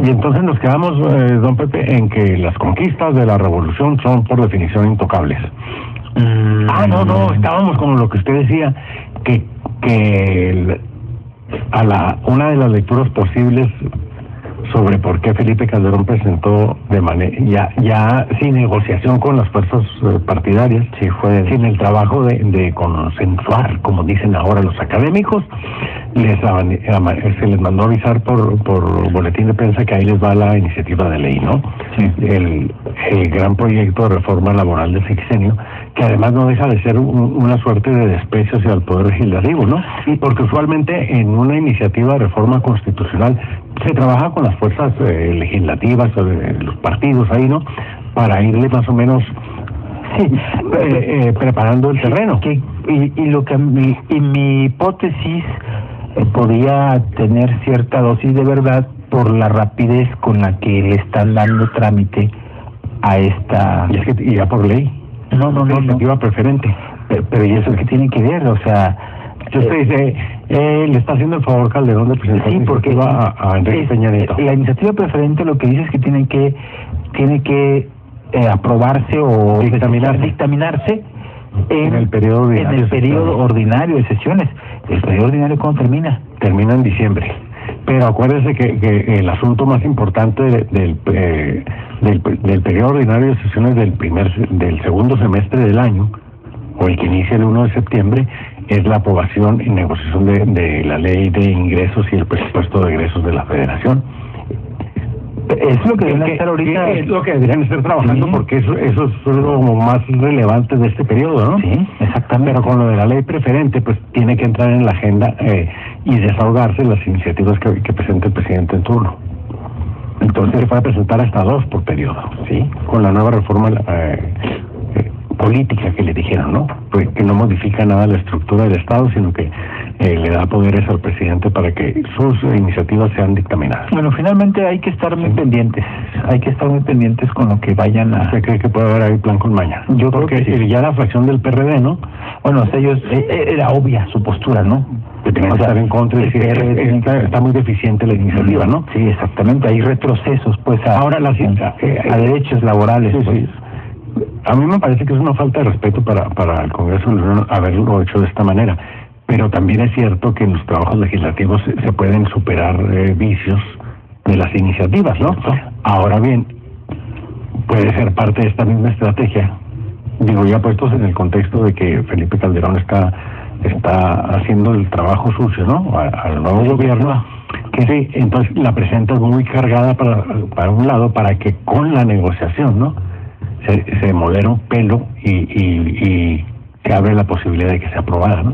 Y entonces nos quedamos, don Pepe, en que las conquistas de la revolución son por definición intocables. No, estábamos con lo que usted decía, una de las lecturas posibles sobre por qué Felipe Calderón presentó de manera ya sin negociación con las fuerzas partidarias, sin el trabajo de consensuar, como dicen ahora los académicos, se les mandó avisar por boletín de prensa que ahí les va la iniciativa de ley, ¿no? Sí. El gran proyecto de reforma laboral del sexenio, que además no deja de ser una suerte de desprecio hacia el poder legislativo, ¿no? Y porque usualmente en una iniciativa de reforma constitucional se trabaja con las fuerzas legislativas, los partidos ahí, ¿no? Para irle más o menos preparando el terreno. Mi hipótesis podía tener cierta dosis de verdad por la rapidez con la que le están dando trámite a esta... Y es que ya por ley. No. Iniciativa preferente. Pero ¿y eso qué tiene que ver? O sea... Usted dice, le está haciendo el favor Calderón de presentar porque va a Enrique Peña Nieto. La iniciativa preferente lo que dice es que tiene que aprobarse o dictaminarse en el periodo ordinario de sesiones. ¿El periodo ordinario cuándo termina? Termina en diciembre. Pero acuérdese que el asunto más importante del periodo ordinario de sesiones del segundo semestre del año, o el que inicia el 1 de septiembre, es la aprobación y negociación de la ley de ingresos y el presupuesto de egresos de la Federación. Es lo que deberían estar ahorita. Es lo que deberían estar trabajando, sí. Porque eso es lo más relevante de este periodo, ¿no? Sí, exactamente. Pero con lo de la ley preferente, pues tiene que entrar en la agenda y desahogarse las iniciativas que presenta el presidente en turno. Entonces se va a presentar hasta 2 por periodo, ¿sí? Con la nueva reforma política que le dijeron, ¿no? Pues que no modifica nada la estructura del Estado, sino que le da poderes al presidente para que sus iniciativas sean dictaminadas. Bueno, finalmente hay que estar muy pendientes, con lo que vayan a... ¿Usted cree que puede haber ahí plan con maña? Yo creo que sí. Ya la fracción del PRD, ¿no? Bueno, ellos, era obvia su postura, ¿no? Que tenían que estar en contra y decir, está muy deficiente la iniciativa, ¿no? Sí, exactamente, hay retrocesos, pues, ahora a derechos laborales, sí, pues. Sí. A mí me parece que es una falta de respeto para el Congreso haberlo hecho de esta manera, pero también es cierto que en los trabajos legislativos se pueden superar vicios de las iniciativas, ¿no? Ahora bien, puede ser parte de esta misma estrategia, digo, ya puestos en el contexto de que Felipe Calderón está haciendo el trabajo sucio, ¿no? Al nuevo gobierno, que sí, entonces la presenta muy cargada para un lado, para que con la negociación, ¿no? Se modera un pelo y se abre la posibilidad de que sea aprobada, ¿no?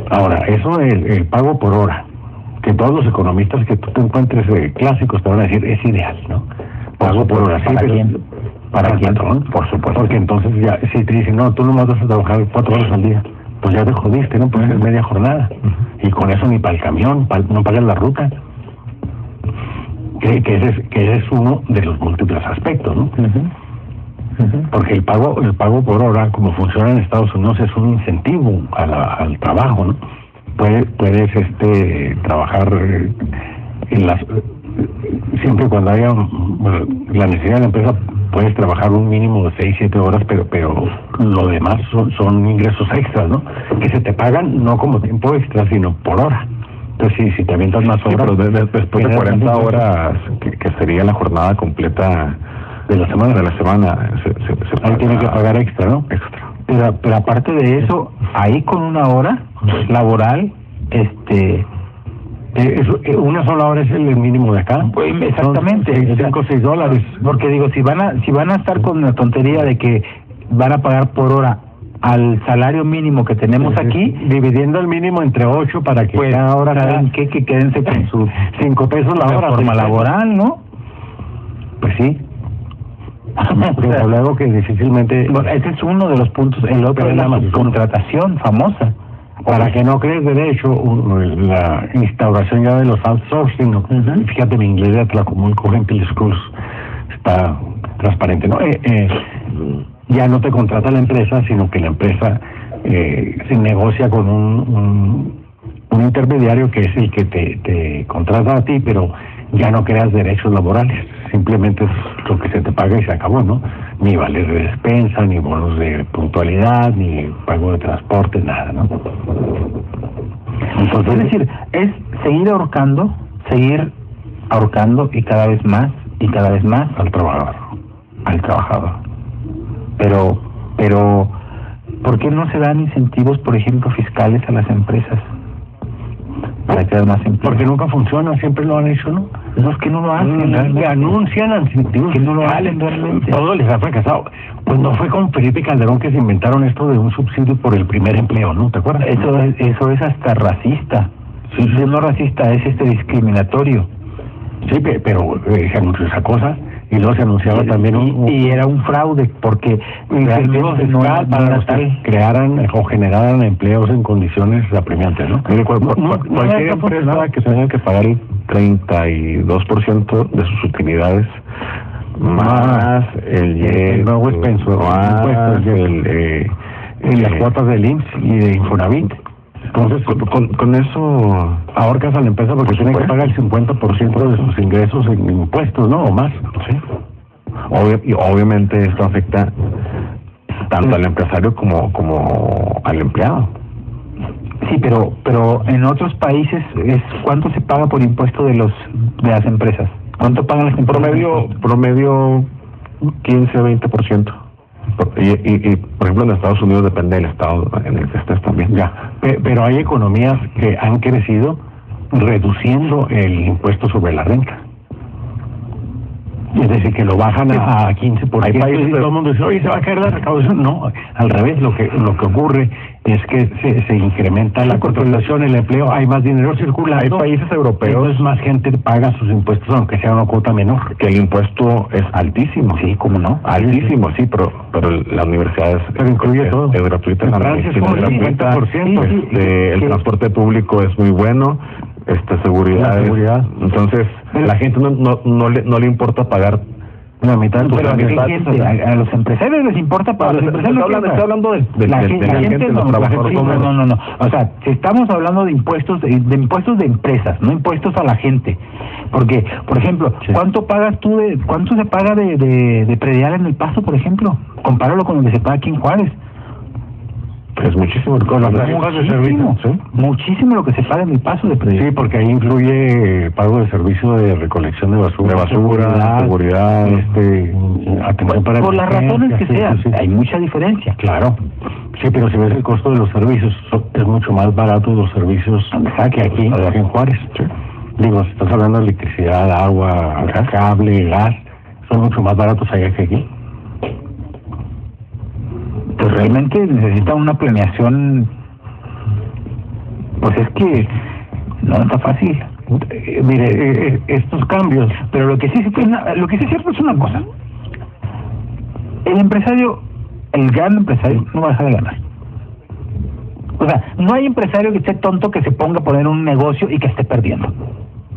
Ahora, eso el pago por hora, que todos los economistas que tú te encuentres clásicos te van a decir, es ideal, ¿no? Pago por hora, sí, ¿para quién? Para el patrón, por supuesto. Porque entonces ya, si te dicen, no, tú nomás vas a trabajar 4 horas al día, pues ya te jodiste, ¿no? Pues es media jornada. Y con eso ni para el camión, no pagas la ruta. Que ese es uno de los múltiples aspectos, ¿no? Porque el pago por hora, como funciona en Estados Unidos, es un incentivo al trabajo, ¿no? Puedes trabajar siempre cuando haya la necesidad de la empresa, puedes trabajar un mínimo de 6-7 horas, pero lo demás son ingresos extras, ¿no? Que se te pagan no como tiempo extra, sino por hora. Entonces, si te avientas más horas... Sí, pero después de 40 horas, que sería la jornada completa de la semana, se ahí tiene que pagar extra, ¿no? Extra. Pero aparte de eso, ahí con una hora laboral, una sola hora es el mínimo de acá. Pues, exactamente. $5 o $6. Porque digo, si van a estar con la tontería de que van a pagar por hora al salario mínimo que tenemos aquí, dividiendo el mínimo entre 8 para que pues, cada hora ¿saben qué? Que quédense con sus $5 la hora. Forma laboral, ¿no? Pues sí. Pero luego que difícilmente... Bueno, ese es uno de los puntos. El otro es la contratación famosa. Para que no crees derecho, la instauración ya de los outsourcing, ¿no? Fíjate, en inglés ya te la comunico Gentil Schools, está transparente, ¿no? Ya no te contrata la empresa, sino que la empresa se negocia con un intermediario que es el que te contrata a ti, pero ya no creas derechos laborales, simplemente es lo que se te paga y se acabó, ¿no? Ni vales de despensa, ni bonos de puntualidad, ni pago de transporte, nada, ¿no? Entonces, es decir, es seguir ahorcando y cada vez más al trabajador. Pero, ¿por qué no se dan incentivos, por ejemplo, fiscales a las empresas para crear más empleo? Porque nunca funciona, siempre lo han hecho, ¿no? Los que no lo hacen, anuncian incentivos que no lo hacen realmente. Todo les ha fracasado. Pues no fue con Felipe Calderón que se inventaron esto de un subsidio por el primer empleo, ¿no? ¿Te acuerdas? Eso es hasta racista. Sí. No racista, es discriminatorio. Sí, pero se anunció esa cosa y luego se anunciaba también y era un fraude porque realmente no era para que crearan o generaran empleos en condiciones apremiantes, ¿no? Mire, cualquier empresa que tenga que pagar el 32% de sus utilidades más el nuevo expenso, las cuotas del IMSS y de Infonavit. Entonces, con eso ahorcas a la empresa porque tiene que pagar el 50% de sus ingresos en impuestos, ¿no? O más. Sí. Y obviamente esto afecta tanto al empresario como al empleado. Sí, pero en otros países ¿cuánto se paga por impuesto de las empresas? ¿Cuánto pagan las empresas? Promedio 15-20%. Y por ejemplo en Estados Unidos depende del estado en el que estés también. Ya, pero hay economías que han crecido reduciendo el impuesto sobre la renta. Es decir, que lo bajan a 15%. Hay países y todo el mundo dice, oye, ¿se va a caer la recaudación? No, al revés, lo que ocurre es que se incrementa la contratación, el empleo, hay más dinero circulando. Hay países europeos. Entonces más gente paga sus impuestos, aunque sea una cuota menor. Que el impuesto es altísimo. Sí, ¿cómo no? Altísimo, sí, pero la universidad incluye todo. Es gratuita. En Francia es como el 50%. El transporte público es muy bueno. Seguridad. Entonces, la gente no le importa pagar la mitad. Pero a los empresarios les importa pagar. Está hablando de la gente, los trabajadores. No. O sea, si estamos hablando de impuestos de empresas, no impuestos a la gente. Porque, por ejemplo, ¿cuánto se paga de predial en El Paso, por ejemplo? Compáralo con lo que se paga aquí en Juárez. Es muchísimo, con las tarifas de servicio, ¿sí? Muchísimo lo que se paga en El Paso de predial. Sí, porque ahí incluye pago de servicio de recolección de basura, seguridad, atención para por las razones que sean, hay mucha diferencia. Claro. Sí, pero si ves el costo de los servicios, es mucho más barato los servicios que aquí en Juárez. Sí. Digo, si estás hablando de electricidad, agua, cable, gas, son mucho más baratos allá que aquí. Pues realmente necesita una planeación, pues es que no está fácil. Mire, estos cambios, pero lo que sí es cierto es una cosa: el gran empresario no va a dejar de ganar. O sea, no hay empresario que esté tonto que se ponga a poner un negocio y que esté perdiendo.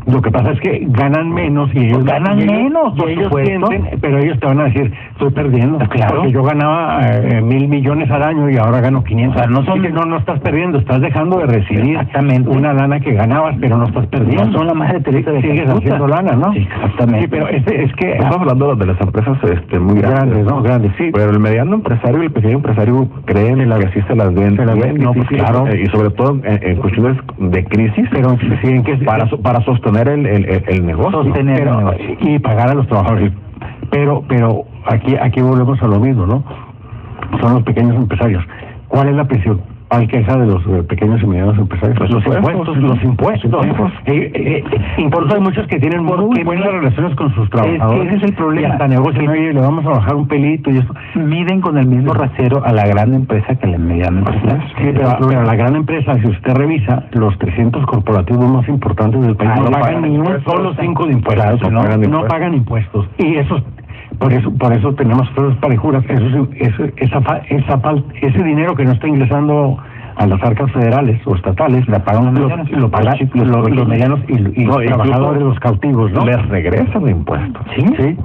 Lo que pasa es que ganan menos y ellos ganan menos, por supuesto. Pero ellos te van a decir, estoy perdiendo. Claro. Porque yo ganaba 1,000 millones al año y ahora gano 500. O sea, no estás perdiendo, estás dejando de recibir una lana que ganabas, pero no estás perdiendo. No son la madre Teresa de sigues haciendo lana, ¿no? Sí, exactamente. Sí, pero es que estamos hablando de las empresas muy grandes, ¿no? Grandes, sí. Pero el mediano empresario y el pequeño empresario creen en la que así se las ven. No, pues claro. Y sobre todo en cuestiones de crisis, pero sí, para sostener el negocio. Y pagar a los trabajadores. Pero aquí volvemos a lo mismo, ¿no? Son los pequeños empresarios. ¿Cuál es la principal queja de los pequeños y medianos empresarios? Pues los impuestos. Incluso hay muchos que tienen muy buenas relaciones con sus trabajadores. Ese es el problema. Y hasta negocian, oye, le vamos a bajar un pelito y eso. Miden con el mismo rasero a la gran empresa que a la mediana empresa. Sí, pero la gran empresa, si usted revisa, los 300 corporativos más importantes del país no pagan ni un solo 5 de impuestos. No pagan impuestos. Y esos... Por eso tenemos todas las parejuras. Ese dinero que no está ingresando a las arcas federales o estatales, la pagan lo pagan los medianos y los trabajadores, los cautivos, ¿no? Les regresan impuestos. Sí.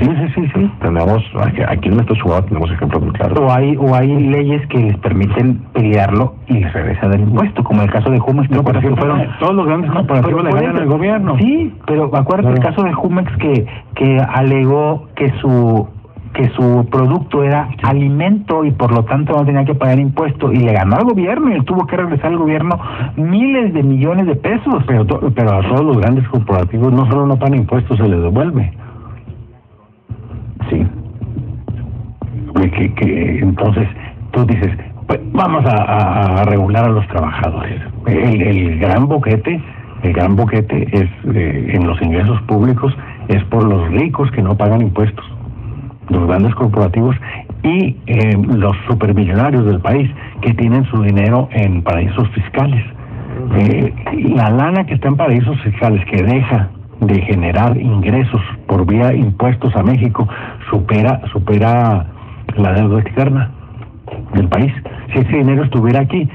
Sí. Tenemos, aquí en nuestro ciudad tenemos ejemplos muy claros. O hay leyes que les permiten pelearlo y les regresan el impuesto, como el caso de Jumex. No, pero fueron todos los grandes corporativos le ganan al gobierno. Sí, pero acuérdate el caso de Jumex que alegó que su producto era alimento y por lo tanto no tenía que pagar impuesto y le ganó al gobierno y tuvo que regresar al gobierno miles de millones de pesos. Pero a todos los grandes corporativos no solo no pagan impuestos, se les devuelve. Sí. Entonces tú dices, pues vamos a regular a los trabajadores. El gran boquete es en los ingresos públicos es por los ricos que no pagan impuestos, los grandes corporativos y los supermillonarios del país que tienen su dinero en paraísos fiscales. La lana que está en paraísos fiscales, que deja de generar ingresos por vía impuestos a México, supera la deuda externa del país. Si ese dinero estuviera aquí,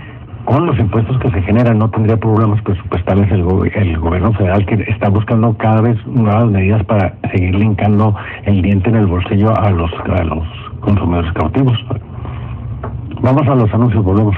con los impuestos que se generan, no tendría problemas presupuestales el gobierno federal, que está buscando cada vez nuevas medidas para seguir linkando el diente en el bolsillo a los consumidores cautivos. Vamos a los anuncios, volvemos.